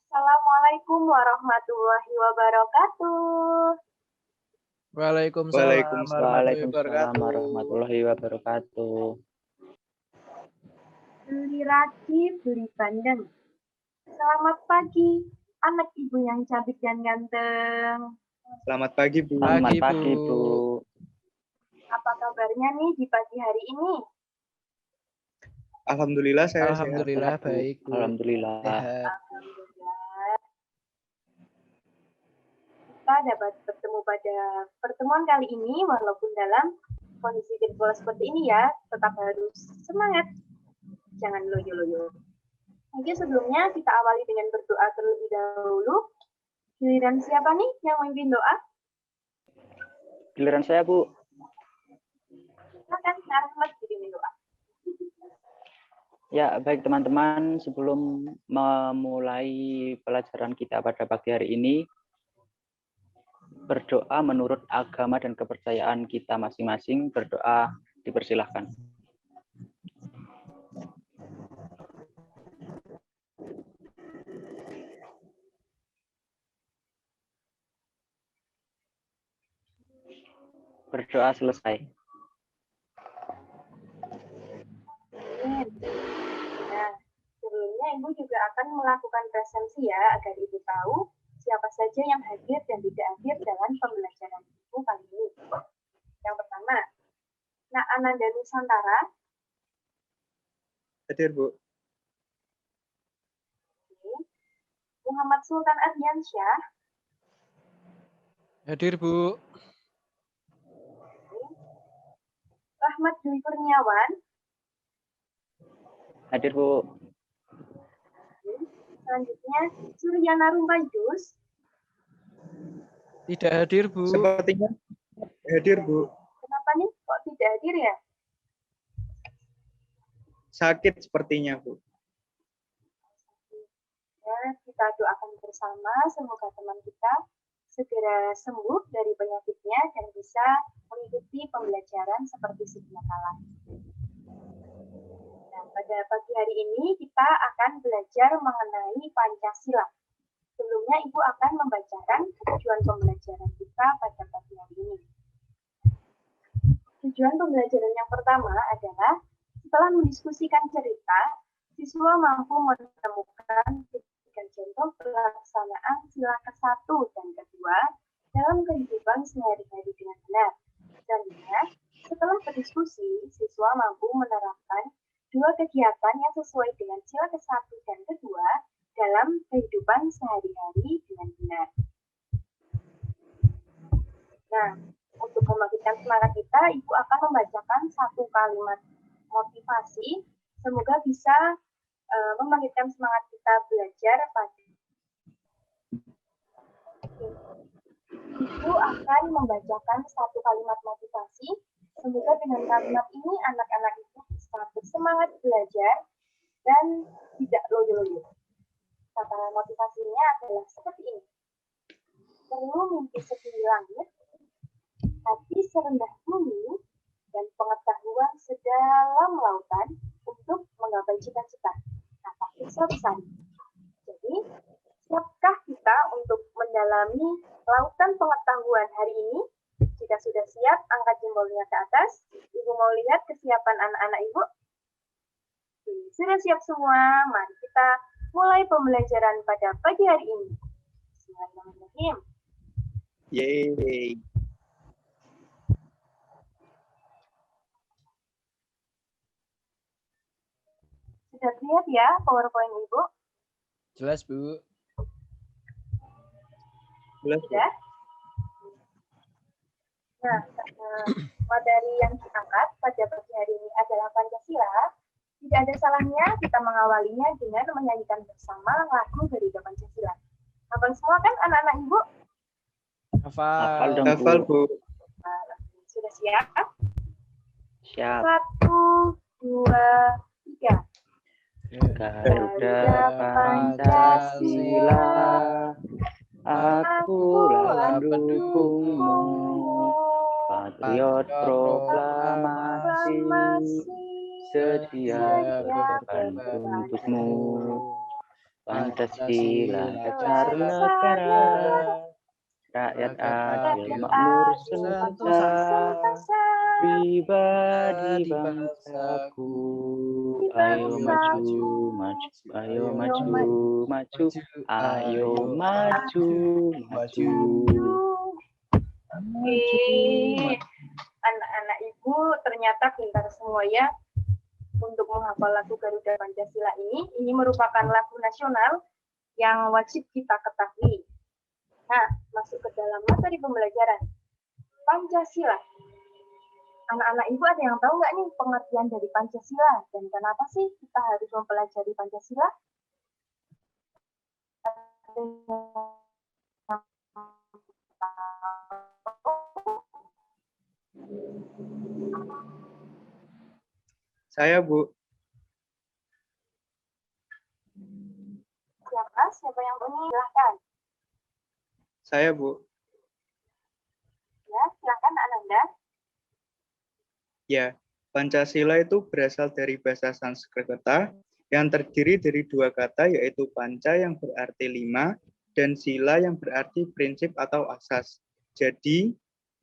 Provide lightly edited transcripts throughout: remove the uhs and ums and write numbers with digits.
Assalamualaikum warahmatullahi wabarakatuh. Waalaikumsalam warahmatullahi wabarakatuh. Beli ragi, beli bandeng. Selamat pagi, anak ibu yang cantik dan ganteng. Selamat pagi, Bu. Selamat pagi, Bu. Apa kabarnya nih di pagi hari ini? Alhamdulillah saya Alhamdulillah sehat, Bu. baik, Bu. Alhamdulillah. Sehat. Alhamdulillah. Kita dapat bertemu pada pertemuan kali ini walaupun dalam kondisi virtual seperti ini ya, tetap harus semangat. Jangan loyo-loyo. Oke, sebelumnya kita awali dengan berdoa terlebih dahulu. Giliran siapa nih yang memimpin doa? Giliran saya, Bu. Silakan, Rahmat dipimpin doa. Ya, baik teman-teman, sebelum memulai pelajaran kita pada pagi hari ini, berdoa menurut agama dan kepercayaan kita masing-masing. Berdoa dipersilahkan. Berdoa selesai. Nah, sebelumnya Ibu juga akan melakukan presensi ya, agar Ibu tahu siapa saja yang hadir dan tidak hadir dalam pembelajaran Ibu kali ini. Yang pertama, Nak Ananda Nusantara. Hadir, Bu. Muhammad Sultan Ardiansyah. Hadir, Bu. Rahmat Dwi Kurniawan. Hadir, Bu. Selanjutnya, Suryana Rumpaidus. Tidak hadir, Bu. Sepertinya hadir, Bu. Kenapa nih kok tidak hadir ya? Sakit sepertinya, Bu. Ya, kita doakan bersama semoga teman kita segera sembuh dari penyakitnya dan bisa mengikuti pembelajaran seperti sedia kala. Nah, pada pagi hari ini kita akan belajar mengenai Pancasila. Sebelumnya Ibu akan membacakan tujuan pembelajaran kita pada pagi hari ini. Tujuan pembelajaran yang pertama adalah setelah mendiskusikan cerita, siswa mampu menemukan tiga contoh pelaksanaan sila ke-1 dan ke-2 dalam kehidupan sehari-hari dengan benar. Selanjutnya, setelah berdiskusi, siswa mampu menerapkan dua kegiatan yang sesuai dengan sila ke-1 dan ke-2 dalam kehidupan sehari-hari dengan benar. Nah, untuk membangkitkan semangat kita, Ibu akan membacakan satu kalimat motivasi. Semoga bisa membangkitkan semangat kita belajar pada. Ibu akan membacakan satu kalimat motivasi. Semoga dengan kalimat ini anak-anak itu bisa bersemangat belajar dan tidak loyo-loyo. Kata motivasinya adalah seperti ini. Perlu mimpi setinggi langit, hati serendah bumi, dan pengetahuan sedalam lautan untuk menggapai cita-cita. Kata Filsafat. Jadi, siapkah kita untuk mendalami lautan pengetahuan hari ini? Jika sudah siap, angkat jempolnya ke atas. Ibu mau lihat kesiapan anak-anak Ibu? Sudah siap semua? Mari kita mulai pembelajaran pada pagi hari ini. Bismillahirrahmanirrahim. Yeay. Sudah lihat ya PowerPoint Ibu? Jelas, Bu. Jelas, Bu. Sudah? Nah, materi yang diangkat pada pagi hari ini adalah Pancasila. Tidak ada salahnya kita mengawalinya dengan menyanyikan bersama lagu dari Pancasila. Hafal semua kan anak-anak Ibu? Hafal. Hafal, Bu. Sudah siap? Siap. 1, 2, 3. Garuda Pancasila, akulah pendukungmu. Patriot proklamasi, setia berkorban untukmu. Pancasila, dasar Pancasila, negara, rakyat rakyat adil, adil, makmur, sentosa, sentosa, pribadi di bangsaku. Di Ayo maju, bangsaku. maju, ayo Ayo maju, maju, ayo maju, maju. Oke, anak-anak ibu ternyata pintar semua ya untuk menghafal lagu Garuda Pancasila ini. Ini merupakan lagu nasional yang wajib kita ketahui. Nah, masuk ke dalam materi pembelajaran. Pancasila. Anak-anak ibu ada yang tahu nggak nih pengertian dari Pancasila dan kenapa sih kita harus mempelajari Pancasila? Saya, Bu. Siapa yang bunyi? Silahkan. Saya, Bu. Ya, silahkan Ananda. Ya, Pancasila itu berasal dari bahasa Sanskerta yang terdiri dari dua kata yaitu panca yang berarti 5 dan sila yang berarti prinsip atau asas. Jadi,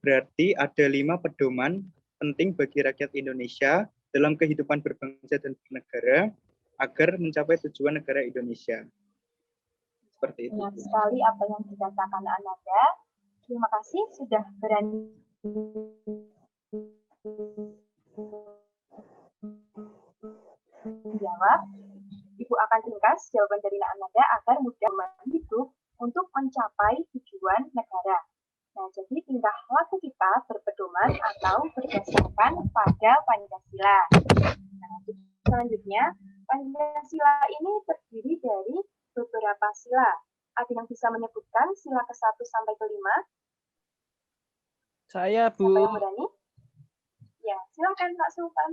berarti ada 5 pedoman penting bagi rakyat Indonesia dalam kehidupan berbangsa dan bernegara agar mencapai tujuan negara Indonesia. Seperti itu. Banyak sekali apa yang dikatakan Ananda. Terima kasih sudah berani menjawab. Ibu akan ringkas jawaban dari Ananda agar mudah hidup untuk mencapai tujuan negara. Nah, jadi tingkah laku kita berpedoman atau berdasarkan pada Pancasila. Nah, selanjutnya, Pancasila ini terdiri dari beberapa sila. Ada yang bisa menyebutkan sila ke-1 sampai ke-5? Saya, Siapa Bu. yang berani? Ya, silakan Pak Sultan.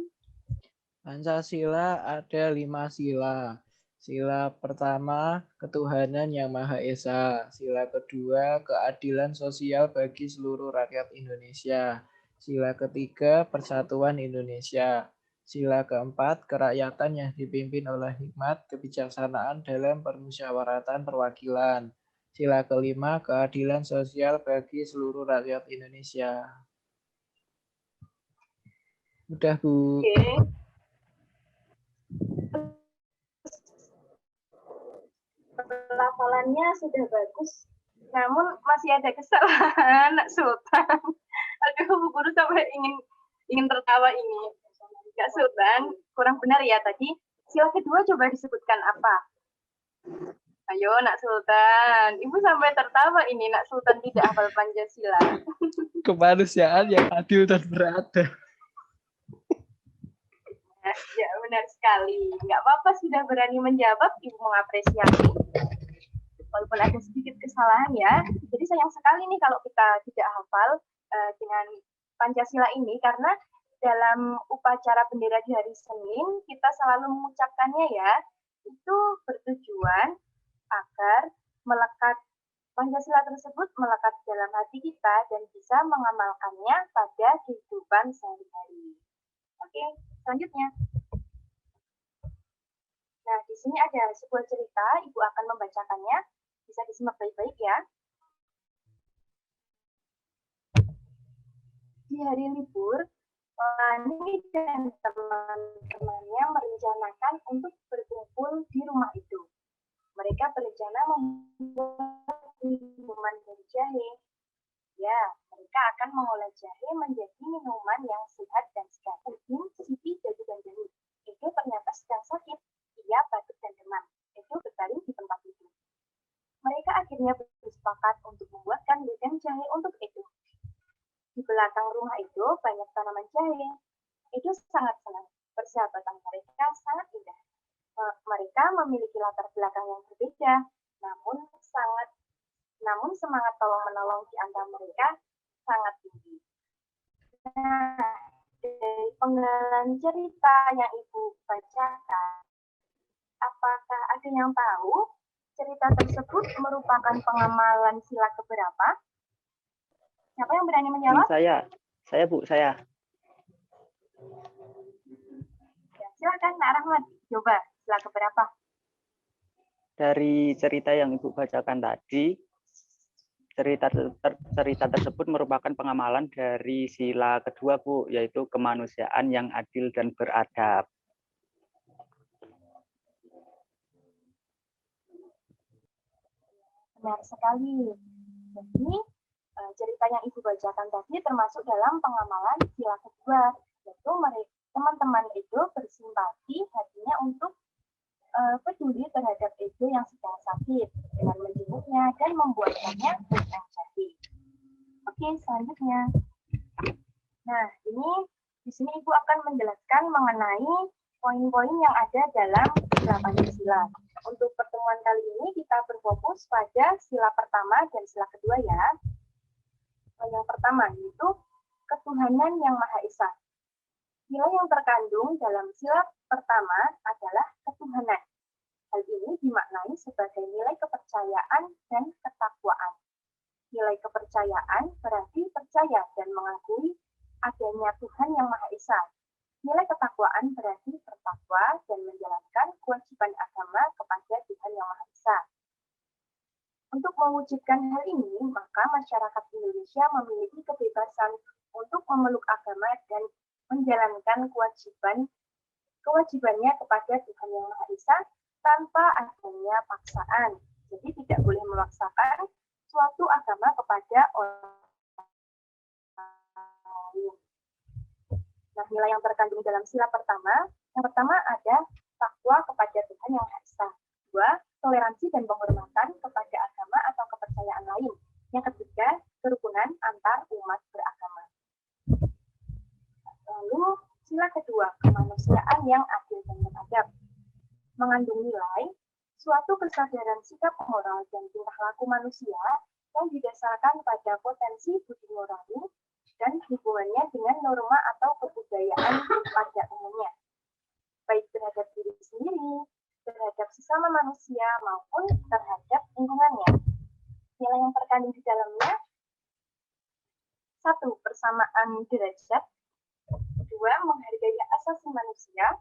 Pancasila ada 5 sila. Sila pertama, ketuhanan yang Maha Esa. Sila kedua, keadilan sosial bagi seluruh rakyat Indonesia. Sila ketiga, persatuan Indonesia. Sila keempat, kerakyatan yang dipimpin oleh hikmat kebijaksanaan dalam permusyawaratan perwakilan. Sila kelima, keadilan sosial bagi seluruh rakyat Indonesia. Udah, Bu. Oke. Pelafalannya sudah bagus, namun masih ada kesalahan, Nak Sultan. Aduh, Bu Guru sampai ingin tertawa ini. Kak Sultan, kurang benar ya tadi. Sila kedua coba disebutkan apa? Ayo, Nak Sultan. Ibu sampai tertawa ini, Nak Sultan tidak hafal Pancasila. Kemanusiaan yang adil dan beradab. Ya, benar sekali. Nggak apa-apa, sudah berani menjawab, Ibu mengapresiasi. Walaupun ada sedikit kesalahan ya. Jadi sayang sekali nih kalau kita tidak hafal dengan Pancasila ini, karena dalam upacara bendera di hari Senin, kita selalu mengucapkannya ya, itu bertujuan agar melekat Pancasila tersebut melekat dalam hati kita dan bisa mengamalkannya pada kehidupan sehari-hari. Oke, selanjutnya. Nah, di sini ada sebuah cerita, Ibu akan membacakannya. Bisa disimak baik-baik ya. Di hari libur, Lani dan teman-temannya merencanakan untuk berkumpul di rumah itu. Mereka berencana membuat minuman dari jahe. Ya, mereka akan mengolah jahe menjadi minuman yang sehat dan segar. Siti, Dadu, dan Dani itu ternyata sedang sakit. Ia batuk dan demam. Itu berbaring di tempat itu. Mereka akhirnya bersepakat untuk membuatkan ledeng jahe untuk itu. Di belakang rumah itu banyak tanaman jahe. Itu sangat senang. Persahabatan mereka sangat indah. Mereka memiliki latar belakang yang berbeda, namun semangat tolong-menolong di antara mereka sangat tinggi. Nah, dari penggalan cerita yang Ibu bacakan, apakah ada yang tahu cerita tersebut merupakan pengamalan sila keberapa? Siapa yang berani menjawab? Saya Bu, saya. Ya, silakan Kak Rahmat, coba sila keberapa? dari cerita yang Ibu bacakan tadi, cerita tersebut merupakan pengamalan dari sila kedua, Bu, yaitu kemanusiaan yang adil dan beradab. Benar sekali. Jadi, cerita yang Ibu bacakan tadi termasuk dalam pengamalan sila kedua, yaitu teman-teman itu bersimpati hatinya untuk peduli terhadap Edo yang sedang sakit dengan menjenguknya dan membuatkannya menjadi. Oke, selanjutnya. Nah, di sini Ibu akan menjelaskan mengenai poin-poin yang ada dalam sila Pancasila. Untuk pertemuan kali ini kita berfokus pada sila pertama dan sila kedua ya. Yang pertama yaitu ketuhanan yang Maha Esa. Nilai yang terkandung dalam sila pertama adalah ketuhanan. Hal ini dimaknai sebagai nilai kepercayaan dan ketakwaan. Nilai kepercayaan berarti percaya dan mengakui adanya Tuhan yang Maha Esa. Nilai ketakwaan berarti bertakwa dan menjalankan kewajiban agama kepada Tuhan yang Maha Esa. Untuk mewujudkan hal ini, maka masyarakat Indonesia memiliki kebebasan untuk memeluk agama dan menjalankan kewajibannya kepada Tuhan yang Maha Esa tanpa adanya paksaan. Jadi tidak boleh memaksakan suatu agama kepada orang lain. Nah, nilai yang terkandung dalam sila pertama, yang pertama ada takwa kepada Tuhan yang Maha Esa. Dua, toleransi dan penghormatan kepada agama atau kepercayaan lain. Yang ketiga, kerukunan antar umat beragama. Lalu, sila kedua, kemanusiaan yang adil dan beradab. Mengandung nilai, suatu kesadaran sikap moral dan tingkah laku manusia yang didasarkan pada potensi budi nurani dan hubungannya dengan norma atau kebudayaan pada umumnya, baik terhadap diri sendiri, terhadap sesama manusia, maupun terhadap lingkungannya. Nilai yang terkandung di dalamnya, 1. Persamaan derajat, 2. Menghargai asasi manusia,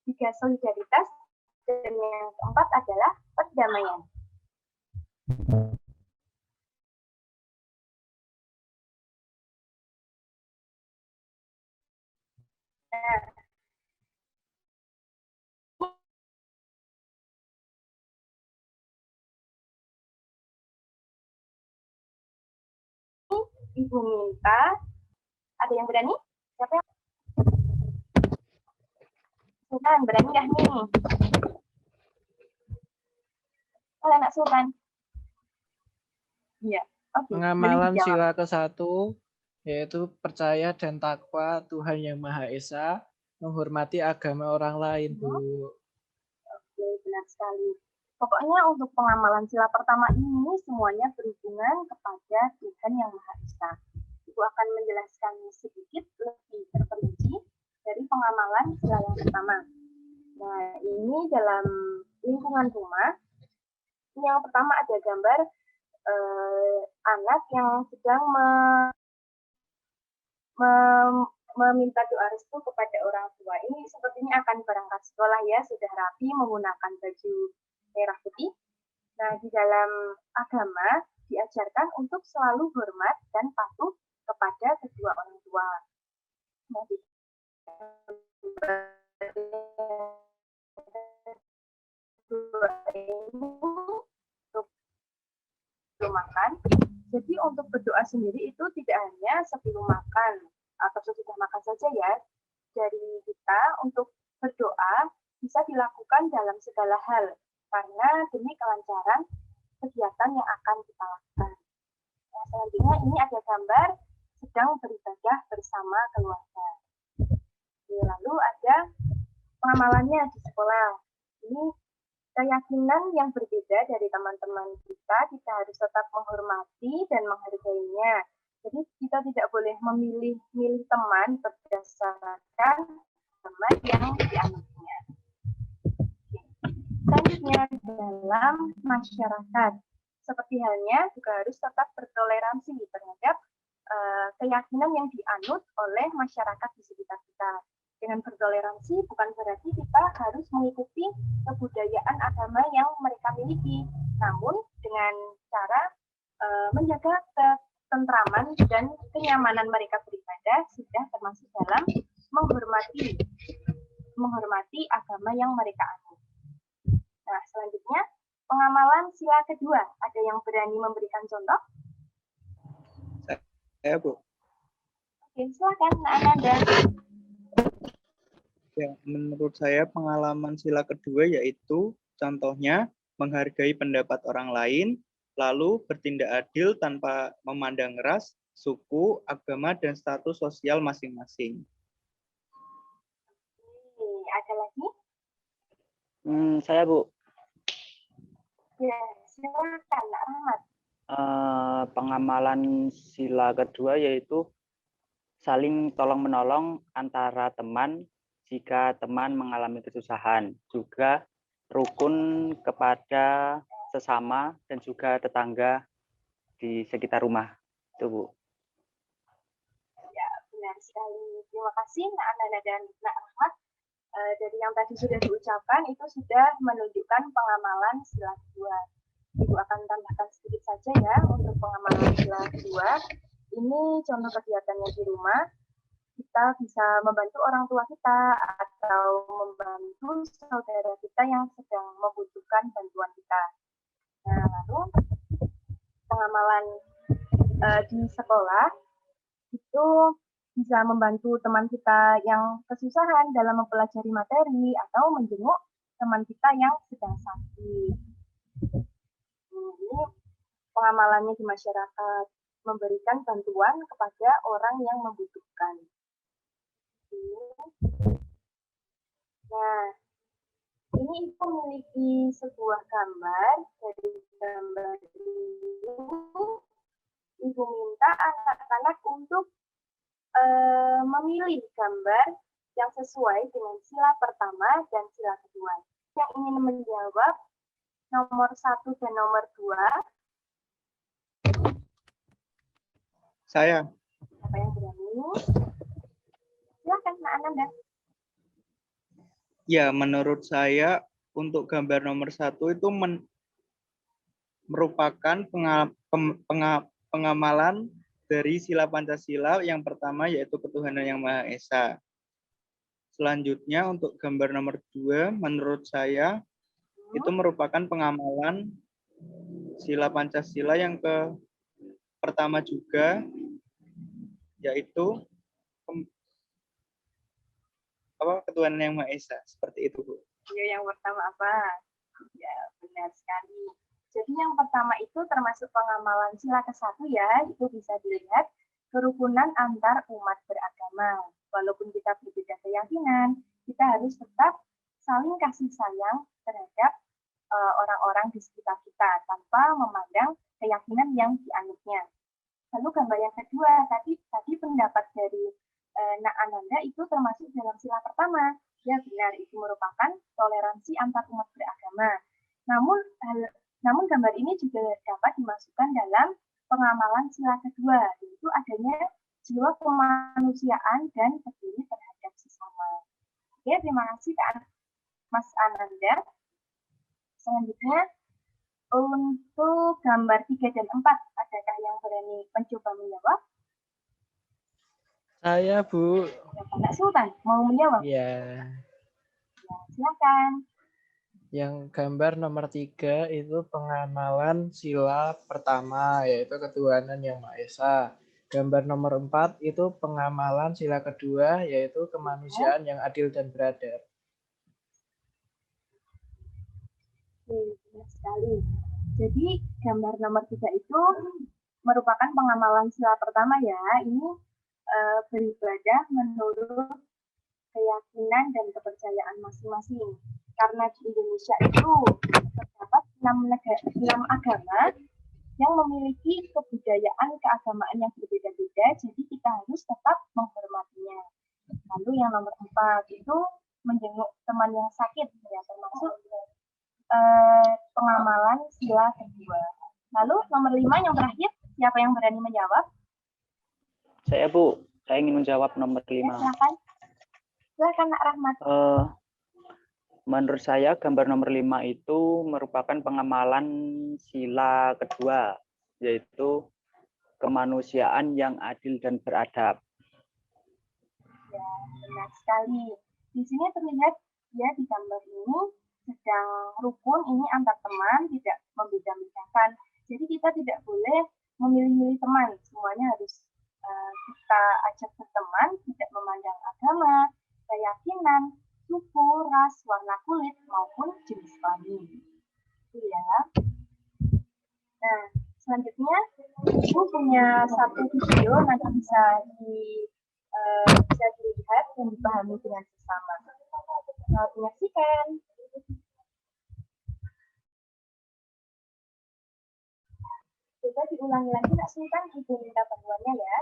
3. Solidaritas, dan yang keempat adalah perdamaian. Ibu minta, ada yang berani? Siapa yang? Sultan, berani nggak nih? Oleh anak Sultan. Iya. Okay. Pengamalan sila ke-1 yaitu percaya dan takwa Tuhan yang Maha Esa, menghormati agama orang lain, Bu. Oke, benar sekali. Pokoknya untuk pengamalan sila pertama ini semuanya berhubungan kepada Tuhan yang Maha Esa. Ibu akan menjelaskan sedikit lebih terperinci dari pengamalan sila yang pertama. Nah, ini dalam lingkungan rumah. Yang pertama ada gambar anak yang sedang meminta doa restu kepada orang tua. Ini sepertinya akan berangkat sekolah ya, sudah rapi menggunakan baju merah putih. Nah, di dalam agama diajarkan untuk selalu hormat dan patuh kepada kedua orang tua. Nah, untuk makan. Jadi untuk berdoa sendiri itu tidak hanya sebelum makan atau sesudah makan saja ya. Dari kita untuk berdoa bisa dilakukan dalam segala hal karena demi kelancaran kegiatan yang akan kita lakukan. Nah, selanjutnya ini ada gambar sedang beribadah bersama keluarga. Lalu ada pengamalannya di sekolah. Ini keyakinan yang berbeda dari teman-teman kita harus tetap menghormati dan menghargainya. Jadi kita tidak boleh memilih teman berdasarkan teman yang dianutnya. Selanjutnya dalam masyarakat, seperti halnya juga harus tetap bertoleransi terhadap keyakinan yang dianut oleh masyarakat di sekitar kita. Dengan bertoleransi bukan berarti kita harus mengikuti kebudayaan agama yang mereka miliki, namun dengan cara menjaga ketentraman dan kenyamanan mereka beribadah sudah termasuk dalam menghormati agama yang mereka anut. Nah, selanjutnya pengamalan sila kedua. Ada yang berani memberikan contoh? Saya, Bu. Oke, silakan, Ananda. Ya, menurut saya pengalaman sila kedua yaitu contohnya menghargai pendapat orang lain, lalu bertindak adil tanpa memandang ras, suku, agama, dan status sosial masing-masing. Ada lagi? Saya, Bu. Ya, silakan, Kak Ahmad. Pengamalan sila kedua yaitu saling tolong-menolong antara teman jika teman mengalami kesusahan, juga rukun kepada sesama dan juga tetangga di sekitar rumah. Itu, Bu. Ya, benar sekali. Terima kasih, Nak Ananda dan Nak Ahmad. Dari yang tadi sudah diucapkan, itu sudah menunjukkan pengamalan sila kedua. Ibu akan tambahkan sedikit saja ya untuk pengamalan sila kedua. Ini contoh kegiatannya di rumah. Kita bisa membantu orang tua kita atau membantu saudara kita yang sedang membutuhkan bantuan kita. Nah, lalu pengamalan di sekolah itu bisa membantu teman kita yang kesusahan dalam mempelajari materi atau menjenguk teman kita yang sedang sakit. Ini pengamalannya di masyarakat, memberikan bantuan kepada orang yang membutuhkan. Nah, ini Ibu memiliki sebuah gambar. Dari gambar ini, Ibu minta anak-anak untuk memilih gambar yang sesuai dengan sila pertama dan sila kedua. Yang ingin menjawab nomor 1 dan nomor 2. Saya. Siapa yang berani? Silakan, Nak Ananda. Ya, menurut saya untuk gambar nomor 1 itu merupakan pengamalan dari sila Pancasila yang pertama yaitu ketuhanan yang Maha Esa. Selanjutnya untuk gambar nomor 2 menurut saya itu merupakan pengamalan sila Pancasila yang pertama juga yaitu ketuhanan yang Maha Esa. Seperti itu, Bu. Ya, yang pertama apa? Ya, benar sekali. Jadi yang pertama itu termasuk pengamalan sila ke-1 ya, itu bisa dilihat kerukunan antar umat beragama. Walaupun kita berbeda keyakinan, kita harus tetap saling kasih sayang terhadap orang-orang di sekitar kita tanpa memandang keyakinan yang dianutnya. Lalu gambar yang kedua, tadi pendapat dari Nak Ananda itu termasuk dalam sila pertama. Ya benar, itu merupakan toleransi antar umat beragama. Namun gambar ini juga dapat dimasukkan dalam pengamalan sila kedua, yaitu adanya jiwa kemanusiaan dan peduli terhadap sesama. Oke, terima kasih Kak Mas Ananda. Selanjutnya, untuk gambar 3 dan 4, adakah yang berani mencoba menjawab? Saya, Bu. Kak Sultan, mau menjawab? Ya. Ya, silakan. Yang gambar nomor 3 itu pengamalan sila pertama, yaitu ketuhanan yang Maha Esa. Gambar nomor 4 itu pengamalan sila kedua, yaitu kemanusiaan yang adil dan beradab. Benar sekali. Jadi gambar nomor 3 itu merupakan pengamalan sila pertama ya. Ini beribadah menurut keyakinan dan kepercayaan masing-masing. Karena di Indonesia itu terdapat 6 agama yang memiliki kebudayaan keagamaan yang berbeda-beda, jadi kita harus tetap menghormatinya. Lalu yang nomor 4 itu menjenguk teman yang sakit, ya, termasuk pengamalan sila kedua. Lalu nomor 5 yang terakhir, siapa yang berani menjawab? Saya, Bu. Saya ingin menjawab nomor 5. Ya, silakan. Silakan Kak Rahmat. Menurut saya gambar nomor 5 itu merupakan pengamalan sila kedua, yaitu kemanusiaan yang adil dan beradab. Ya, benar sekali. Di sini terlihat ya di gambar ini sedang rukun ini antar teman, tidak membeda-bedakan. Jadi kita tidak boleh memilih-milih teman, semuanya harus kita ajak berteman, tidak memandang agama, keyakinan, suku, ras, warna kulit, maupun jenis kelamin. Itu ya. Nah, selanjutnya Ibu punya satu video nanti bisa dilihat dan dipahami dengan sesama. Selamat menyaksikan. Coba diulangi lagi, Kak Sultan, Ibu minta bantuannya ya.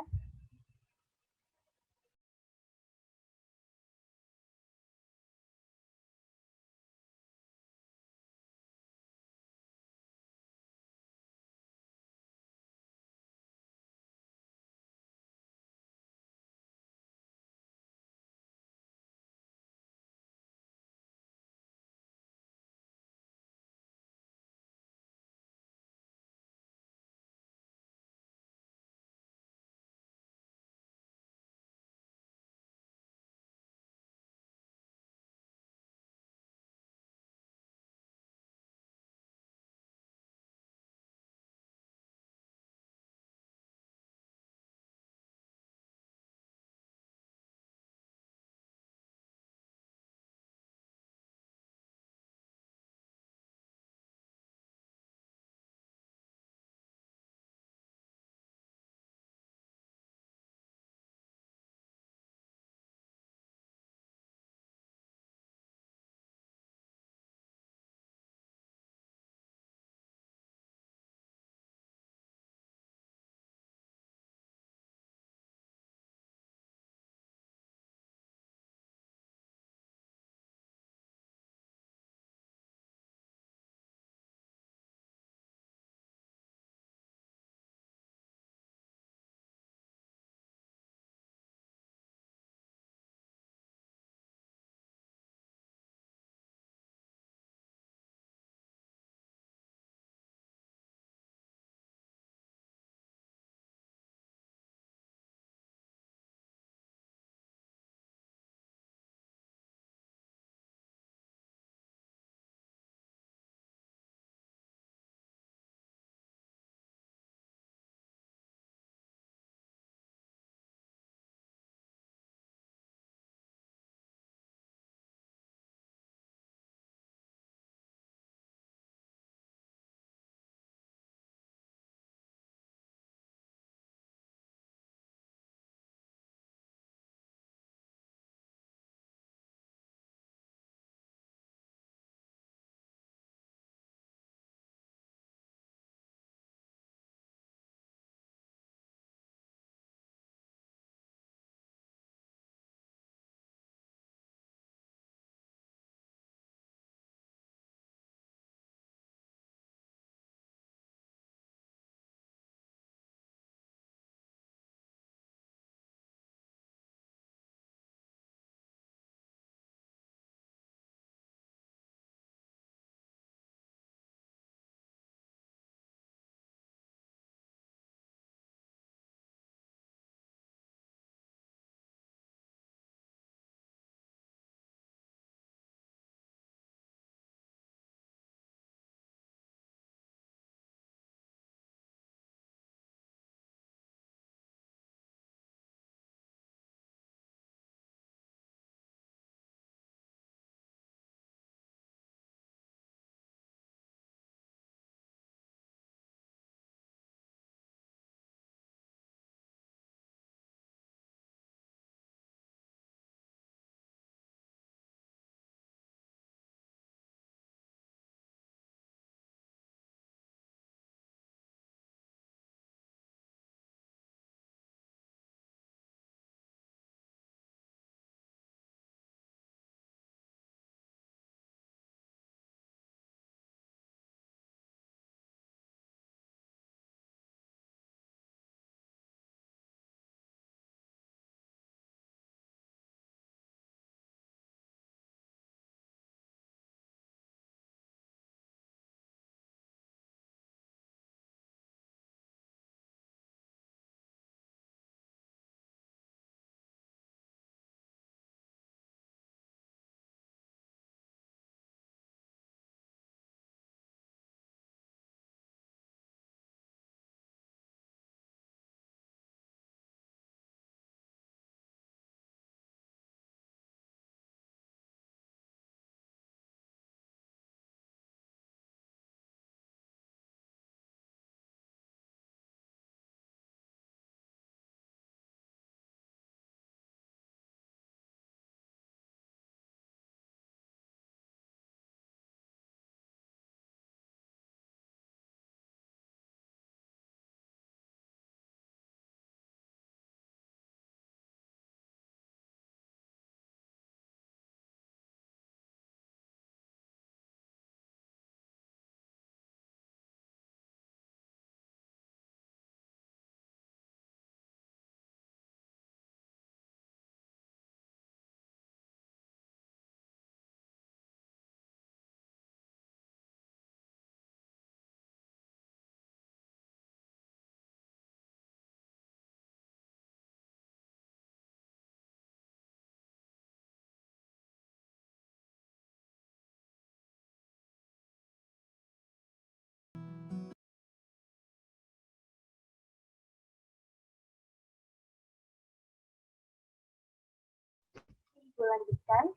Ibu lanjutkan.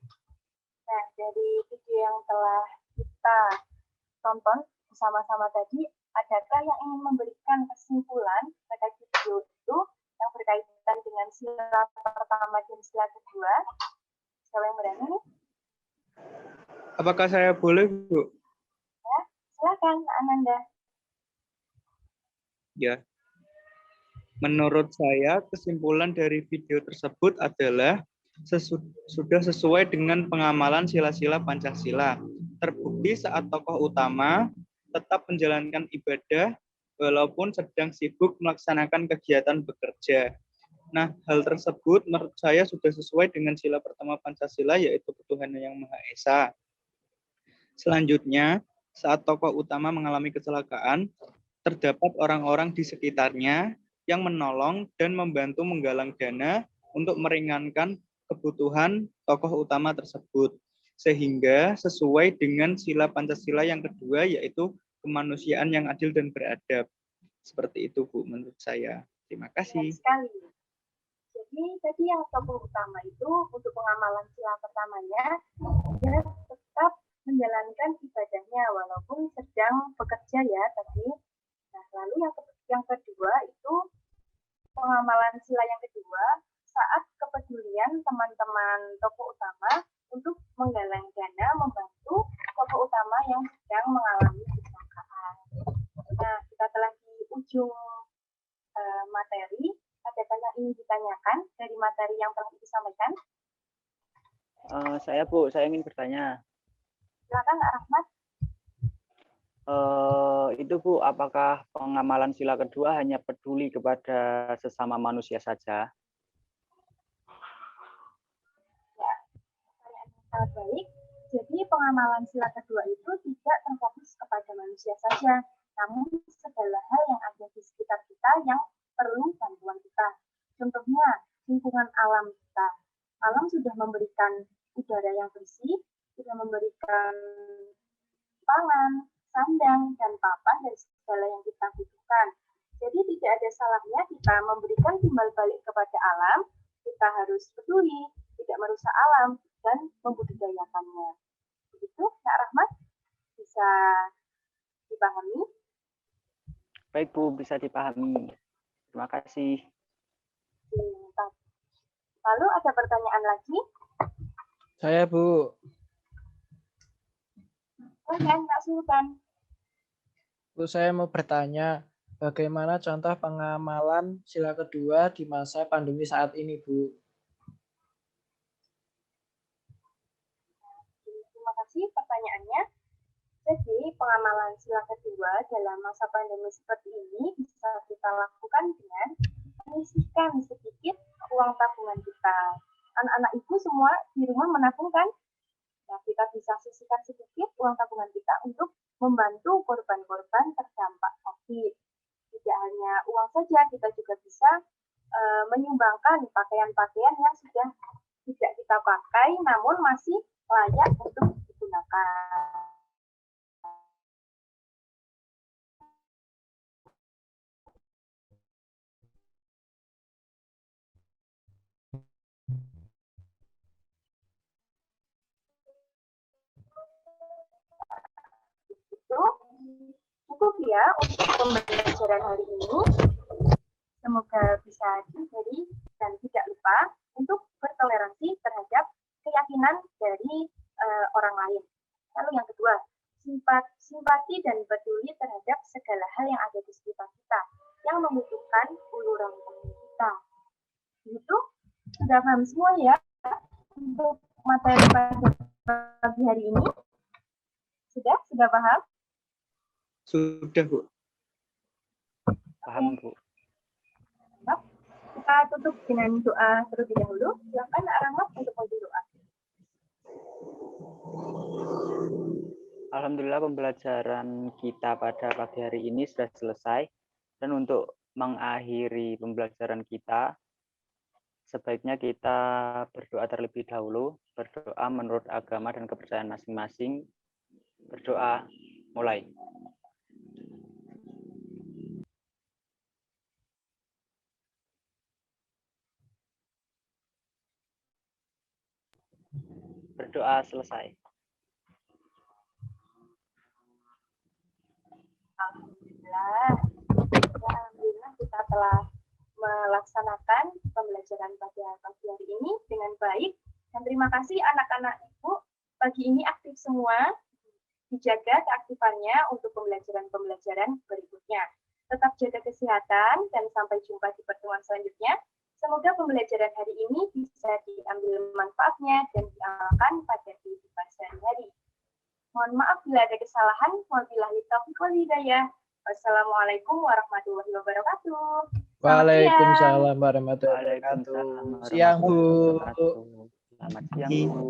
Nah, dari video yang telah kita tonton bersama-sama tadi, adakah yang ingin memberikan kesimpulan terkait video itu yang berkaitan dengan sila pertama dan sila kedua? Siapa yang berani? Apakah saya boleh, Bu? Ya, silakan, Ananda. Ya. Menurut saya, kesimpulan dari video tersebut adalah sudah sesuai dengan pengamalan sila-sila Pancasila. Terbukti saat tokoh utama tetap menjalankan ibadah walaupun sedang sibuk melaksanakan kegiatan bekerja. Nah, hal tersebut menurut saya sudah sesuai dengan sila pertama Pancasila, yaitu ketuhanan yang Maha Esa. Selanjutnya, saat tokoh utama mengalami kecelakaan, terdapat orang-orang di sekitarnya yang menolong dan membantu menggalang dana untuk meringankan kebutuhan tokoh utama tersebut. Sehingga sesuai dengan sila Pancasila yang kedua, yaitu kemanusiaan yang adil dan beradab. Seperti itu, Bu, menurut saya. Terima kasih. Sekali. Jadi tadi yang tokoh utama itu untuk pengamalan sila pertamanya, dia tetap menjalankan ibadahnya walaupun sedang bekerja ya tadi. Nah, lalu yang kedua itu pengamalan sila yang kedua saat kepedulian teman-teman tokoh utama untuk menggalang dana membantu tokoh utama yang sedang mengalami kecelakaan. Nah, kita telah di ujung materi. Adakah yang ingin ditanyakan dari materi yang telah disampaikan? Saya, Bu, saya ingin bertanya. Silakan, Kak Rahmat. Itu, Bu, apakah pengamalan sila kedua hanya peduli kepada sesama manusia saja? Ya, pertanyaan yang sangat baik. Jadi pengamalan sila kedua itu tidak terfokus kepada manusia saja, namun segala hal yang ada di sekitar kita yang perlu bantuan kita. Contohnya, lingkungan alam kita. Alam sudah memberikan udara yang bersih, sudah memberikan pangan, sandang, dan papan dari segala yang kita butuhkan. Jadi tidak ada salahnya kita memberikan timbal balik kepada alam, kita harus peduli, tidak merusak alam, dan membudidayakannya. Begitu, Kak Rahmat? Bisa dipahami? Baik, Bu, bisa dipahami. Terima kasih. Lalu ada pertanyaan lagi? Saya, Bu. Silakan, Kak Sultan. Bu, saya mau bertanya, bagaimana contoh pengamalan sila kedua di masa pandemi saat ini, Bu? Terima kasih pertanyaannya. Jadi, pengamalan sila kedua dalam masa pandemi seperti ini bisa kita lakukan dengan menyisihkan sedikit uang tabungan kita. Anak-anak ibu semua di rumah menabung kan? Nah, kita bisa sisihkan sedikit uang tabungan kita untuk membantu korban-korban terdampak COVID. Tidak hanya uang saja, kita juga bisa menyumbangkan pakaian-pakaian yang sudah tidak kita pakai namun masih layak untuk digunakan. Itu cukup ya untuk pembelajaran hari ini. Semoga bisa dihadiri dan tidak lupa untuk bertoleransi terhadap keyakinan dari orang lain. Lalu yang kedua, simpati dan peduli terhadap segala hal yang ada di sekitar kita yang membutuhkan uluran tangan kita. Begitu? Sudah paham semua ya untuk materi pada pagi hari ini? Sudah paham? Sudah, Bu. Paham, Bu. Kita tutup dengan doa terlebih dahulu. Silakan Kak Rahmat untuk memulai doa. Alhamdulillah pembelajaran kita pada pagi hari ini sudah selesai. Dan untuk mengakhiri pembelajaran kita, sebaiknya kita berdoa terlebih dahulu. Berdoa menurut agama dan kepercayaan masing-masing. Berdoa, mulai. Berdoa selesai. Alhamdulillah. Ya, alhamdulillah kita telah melaksanakan pembelajaran pada pagi hari ini dengan baik. Dan terima kasih anak-anak Ibu. Pagi ini aktif semua. Dijaga keaktifannya untuk pembelajaran-pembelajaran berikutnya. Tetap jaga kesehatan dan sampai jumpa di pertemuan selanjutnya. Semoga pembelajaran hari ini bisa diambil manfaatnya dan diamalkan pada kehidupan sehari-hari. Mohon maaf bila ada kesalahan. Wabillahi taufiq wal hidayah. Wassalamualaikum warahmatullahi wabarakatuh. Waalaikumsalam warahmatullahi Waalaikumsalam wabarakatuh. Siang, Bu. warahmatullahi wabarakatuh. Selamat siang, Bu.